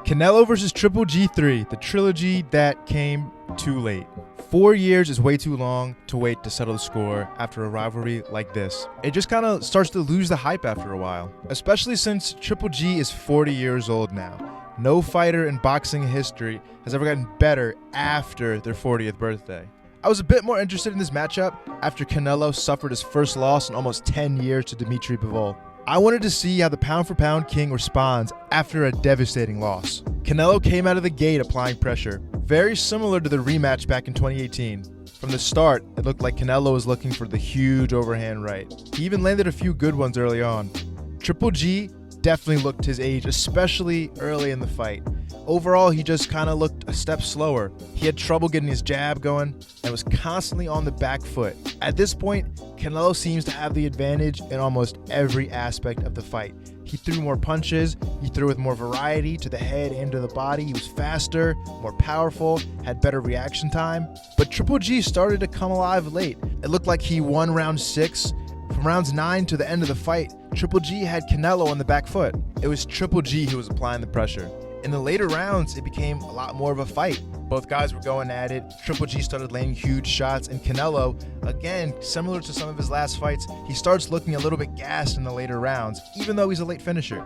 Canelo versus Triple G3, the trilogy that came too late. 4 years is way too long to wait to settle the score after a rivalry like this. It just kind of starts to lose the hype after a while, especially since Triple G is 40 years old now. No fighter in boxing history has ever gotten better after their 40th birthday. I was a bit more interested in this matchup after Canelo suffered his first loss in almost 10 years to Dimitri Bivol. I wanted to see how the pound-for-pound king responds after a devastating loss. Canelo came out of the gate applying pressure, very similar to the rematch back in 2018. From the start, it looked like Canelo was looking for the huge overhand right. He even landed a few good ones early on. Triple G definitely looked his age, especially early in the fight. Overall, he just kind of looked a step slower. He had trouble getting his jab going and was constantly on the back foot. At this point, Canelo seems to have the advantage in almost every aspect of the fight. He threw more punches, he threw with more variety to the head and to the body. He was faster, more powerful, had better reaction time. But Triple G started to come alive late. It looked like he won round 6. From rounds 9 to the end of the fight, Triple G had Canelo on the back foot. It was Triple G who was applying the pressure. In the later rounds, it became a lot more of a fight. Both guys were going at it. Triple G started landing huge shots, and Canelo, again, similar to some of his last fights, he starts looking a little bit gassed in the later rounds, even though he's a late finisher.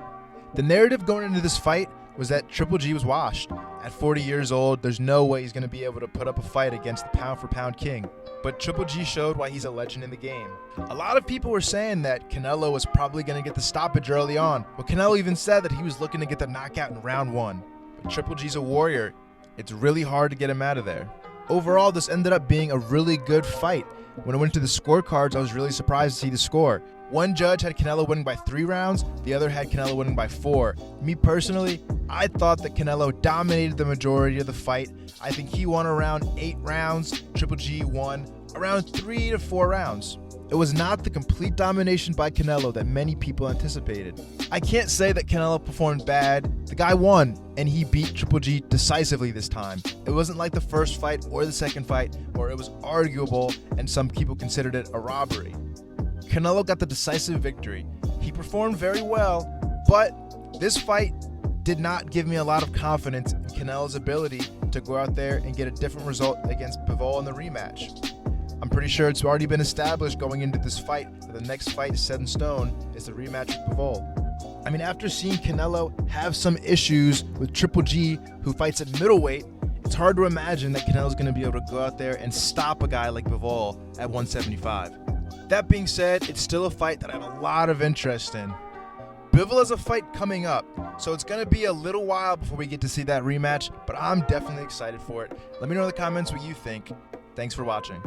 The narrative going into this fight was that Triple G was washed. At 40 years old, there's no way he's going to be able to put up a fight against the pound-for-pound king. But Triple G showed why he's a legend in the game. A lot of people were saying that Canelo was probably going to get the stoppage early on. But Canelo even said that he was looking to get the knockout in round 1. But Triple G's a warrior. It's really hard to get him out of there. Overall, this ended up being a really good fight. When I went to the scorecards, I was really surprised to see the score. One judge had Canelo winning by 3 rounds, the other had Canelo winning by 4. Me personally, I thought that Canelo dominated the majority of the fight. I think he won around 8 rounds, Triple G won around 3 to 4 rounds. It was not the complete domination by Canelo that many people anticipated. I can't say that Canelo performed bad. The guy won, and he beat Triple G decisively this time. It wasn't like the first fight or the second fight, where it was arguable and some people considered it a robbery. Canelo got the decisive victory. He performed very well, but this fight did not give me a lot of confidence in Canelo's ability to go out there and get a different result against Bivol in the rematch. I'm pretty sure it's already been established going into this fight that the next fight set in stone is the rematch with Bivol. I mean, after seeing Canelo have some issues with Triple G, who fights at middleweight, it's hard to imagine that Canelo's going to be able to go out there and stop a guy like Bivol at 175. That being said, it's still a fight that I have a lot of interest in. Bivol has a fight coming up, so it's going to be a little while before we get to see that rematch, but I'm definitely excited for it. Let me know in the comments what you think. Thanks for watching.